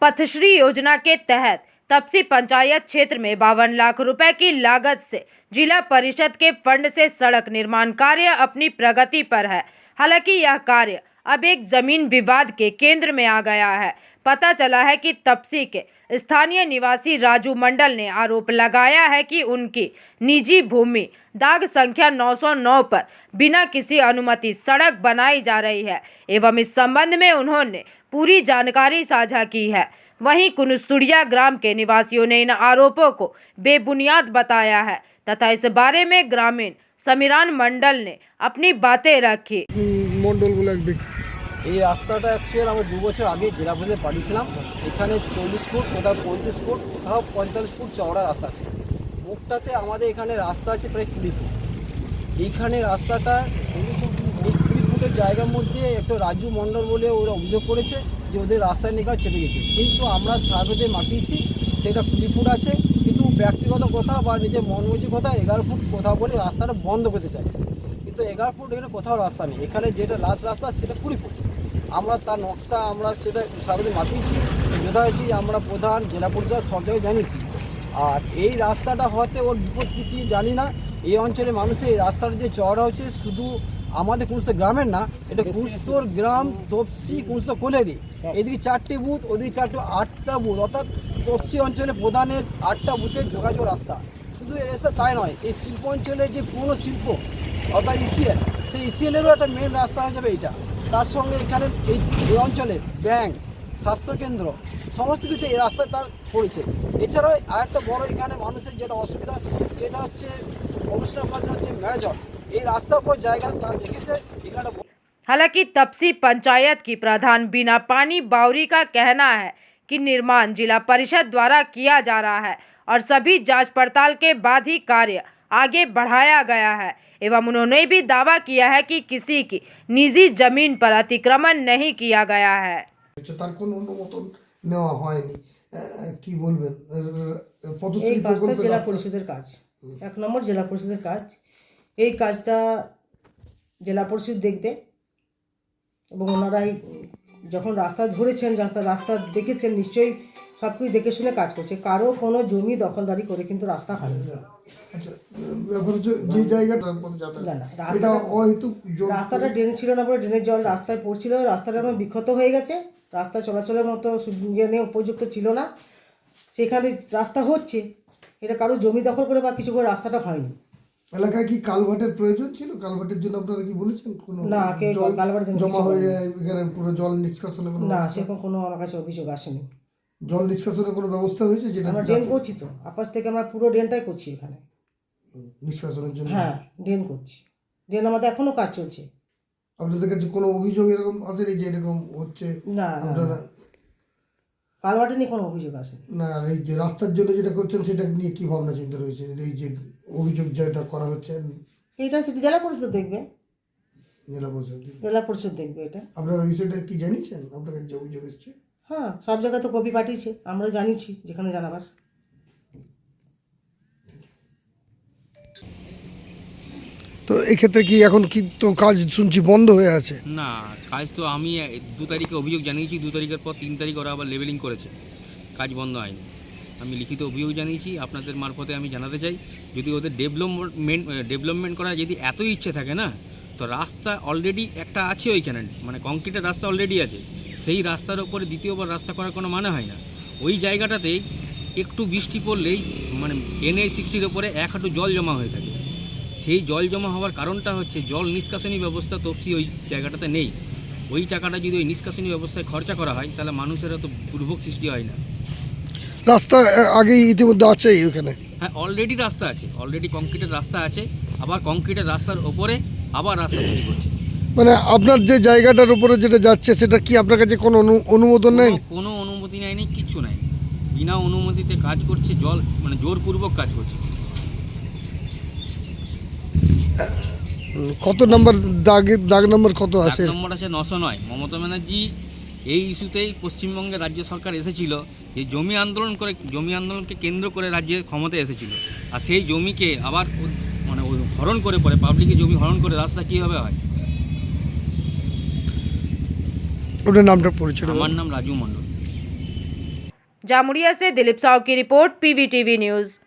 पथश्री योजना के तहत तपसी पंचायत क्षेत्र में 52 लाख रुपए की लागत से जिला परिषद के फंड से सड़क निर्माण कार्य अपनी प्रगति पर है। हालांकि यह कार्य अब एक जमीन विवाद के केंद्र में आ गया है। पता चला है कि तपसी के स्थानीय निवासी राजू मंडल ने आरोप लगाया है कि उनकी निजी भूमि दाग संख्या 909 पर बिना किसी अनुमति सड़क बनाई जा रही है एवं इस संबंध में उन्होंने पूरी जानकारी साझा की है। वहीं कुनुस्तुड़िया ग्राम के निवासियों ने इन आरोपों को बेबुनियाद बताया है तथा इस बारे में ग्रामीण समीरान मंडल ने अपनी बातें रखी। এই রাস্তাটা অ্যাকচুয়ালি আমরা 2 বছর আগে জেলা পরিষদে পাঠিয়েছিলাম। এখানে 40 ফুট কোথাও 35 ফুট কোথাও 45 ফুট চওড়া রাস্তা আছে। মুখটাতে আমাদের এখানে রাস্তা আছে প্রায় 20 ফুট। এইখানে রাস্তাটা এই 20 ফুটের জায়গার মধ্যে একটা রাজু মণ্ডল বলে ওরা অভিযোগ করেছে যে ওদের রাস্তায় নিয়ে চেপে গেছে, কিন্তু আমরা সার্ভেতে মাপিয়েছি সেটা 20 ফুট আছে, কিন্তু ব্যক্তিগত কথা বা নিজের মনমর্জি কথা 11 ফুট কোথাও বলে রাস্তাটা বন্ধ করতে চাইছে, কিন্তু 11 ফুট এখানে কোথাও রাস্তা নেই। এখানে যেটা লাস্ট রাস্তা সেটা 20 ফুট। আমরা তার নকশা আমরা সেটা সার্ভেতে মাপিয়েছি, যথারীতি আমরা প্রধান জেলা পরিষদ সব জায়গায় জানিয়েছি। আর এই রাস্তাটা হওয়াতে ওর বিপত্তি কী জানি না। এই অঞ্চলের মানুষের এই রাস্তাটা যে চওড়া হচ্ছে শুধু আমাদের কুঁস্তর গ্রামের না, এটা কুঁস্তর গ্রাম, তপসি, কুঁস্তর কোলেরি, এদিকে 4টে বুথ, ওদিকে 8টা বুথ, অর্থাৎ তপসি অঞ্চলে প্রধানের 8টা বুথের যোগাযোগ রাস্তা। শুধু এই রাস্তা তাই নয়, এই শিল্প অঞ্চলে যে পুরনো শিল্প অর্থাৎ ইসিএল, সেই ইসিএলেরও একটা মেন রাস্তা হয়ে যাবে এইটা। তার সঙ্গে এখানে এই অঞ্চলে ব্যাংক, স্বাস্থ্যকেন্দ্র, সমস্ত কিছু এই রাস্তায় তার পড়েছে। এছাড়াও আরেকটা বড় এখানে মানুষের যেটা অসুবিধা যেটা হচ্ছে অনুষ্ঠান হচ্ছে ম্যানেজার, এই রাস্তার উপর জায়গা তারা দেখেছে এখানে। हालांकि तपसी पंचायत की प्रधान बीना पानी बावरी का कहना है कि निर्माण जिला परिषद द्वारा किया जा रहा है और सभी जांच पड़ताल के बाद ही कार्य आगे बढ़ाया गया है एवं उन्होंने भी दावा किया है कि किसी की निजी जमीन पर अतिक्रमण नहीं किया गया है। তার কোনো অনুমোদন নেওয়া হয়নি, কি বলবেন? এই কাজটা জেলা পরিষদের কাজ, 1 নম্বর জেলা পরিষদের কাজ। এই কাজটা জেলা পরিষদ দেখবে এবং ওনারাই যখন রাস্তা ধরেছেন, রাস্তা দেখেছেন, নিশ্চয়ই সব কিছু দেখে শুনে কাজ করছে। কারো কোনো জমি দখলদারি করে কিন্তু রাস্তা হয়নি। আচ্ছা, যে জায়গাটা এটা হয়তো রাস্তাটা ড্রেন ছিল না বলে ড্রেনের জল রাস্তায় পড়ছিল, রাস্তাটা আমার বিক্ষত হয়ে গেছে, রাস্তা চলাচলের মতো উপযুক্ত ছিল না। সেখানে রাস্তা হচ্ছে, এটা কারো জমি দখল করে বা কিছু করে রাস্তাটা হয়নি। এলাকায় কি কালভার্টের প্রয়োজন ছিল? কালভার্টের জন্য আপনারা কি বলেছেন? কোনো না, কালভার্টের জন্য জমা হয়ে এখানে পুরো জল নিষ্কাশনের কোনো না, সেরকম কোনো আমার কাছে অভিযোগ আসেনি। জল নিষ্কাশনের কোনো ব্যবস্থা হয়েছে? যেটা আমরা ড্রেন করছি, তো আপাস থেকে আমরা পুরো ড্রেনটাই করছি এখানে নিষ্কাশনের জন্য। হ্যাঁ, ড্রেন করছি, ড্রেন আমাদের এখনো কাজ চলছে। আপনাদের কাছে কোনো অভিযোগ এরকম আসেনি যে এরকম হচ্ছে? না, আপনারা কালভার্টে নিয়ে কোনো অভিযোগ আসেনি। না, এই যে রাস্তার জন্য যেটা করছেন সেটা নিয়ে কি ভাবনা চিন্তা রয়েছে? এই যে অভিযোগ যেটা করা হচ্ছে এটা সেটা জেলা পরিষদ দেখবে, জেলা পরিষদ দেখবে এটা। আপনারা বিষয়টা কি জানিয়েছেন? আপনার কাছে যে অভিযোগ এসছে? হ্যাঁ, সব জায়গায় তো কপি পাঠিয়েছে, আমরা জানিয়েছি যেখানে জানাবার। তো এই ক্ষেত্রে কি এখন কি তো কাজ শুনছি বন্ধ হয়ে আছে? না, কাজ তো আমি 2 তারিখে অভিযোগ জানিয়েছি, 2 তারিখের পর 3 তারিখ ওরা আবার লেভেলিং করেছে, কাজ বন্ধ হয়নি। আমি লিখিত অভিযোগ জানিয়েছি, আপনাদের মারফতে আমি জানাতে চাই যদি ওদের ডেভেলপমেন্ট করার যদি এতই ইচ্ছে থাকে না, তো রাস্তা অলরেডি একটা আছে ওইখানে, মানে কংক্রিটের রাস্তা অলরেডি আছে, সেই রাস্তার ওপরে দ্বিতীয়বার রাস্তা করার কোনো মানে হয় না। ওই জায়গাটাতেই একটু বৃষ্টি পড়লেই মানে NH-60-র ওপরে 1 হাঁটু জল জমা হয়ে থাকে। সেই জল জমা হওয়ার কারণটা হচ্ছে জল নিষ্কাশনী ব্যবস্থা তপসি ওই জায়গাটাতে নেই। ওই টাকাটা যদি ওই নিষ্কাশনী ব্যবস্থায় খরচা করা হয় তাহলে মানুষের তো দুর্ভোগ সৃষ্টি হয় না। রাস্তা আগেই ইতিমধ্যে আছে ওখানে? হ্যাঁ, অলরেডি রাস্তা আছে, অলরেডি কংক্রিটের রাস্তা আছে, আবার কংক্রিটের রাস্তার ওপরে আবার রাস্তা তৈরি করছে। মানে আপনার যে জায়গাটার উপরে যেটা যাচ্ছে সেটা কি আপনার কাছে কোনো অনুমোদন নেই? কোনো অনুমতি নেয়নি, কিচ্ছু নেয়নি, বিনা অনুমতিতে কাজ করছে, জল মানে জোরপূর্বক কাজ করছে। কত নম্বর দাগ নম্বর কত আছে? নম্বর আছে 909। মমতা ব্যানার্জি এই ইস্যুতেই পশ্চিমবঙ্গের রাজ্য সরকার এসেছিল, যে জমি আন্দোলনকে কেন্দ্র করে রাজ্যের ক্ষমতায় এসেছিল, আর সেই জমিকে আবার মানে হরণ করে পরে পাবলিকের জমি হরণ করে রাস্তা কীভাবে হয়। ওটার নামটা পরিচয়? আমার নাম রাজু মণ্ডল। जामुड़िया से दिलीप साव की रिपोर्ट, PVTV न्यूज़।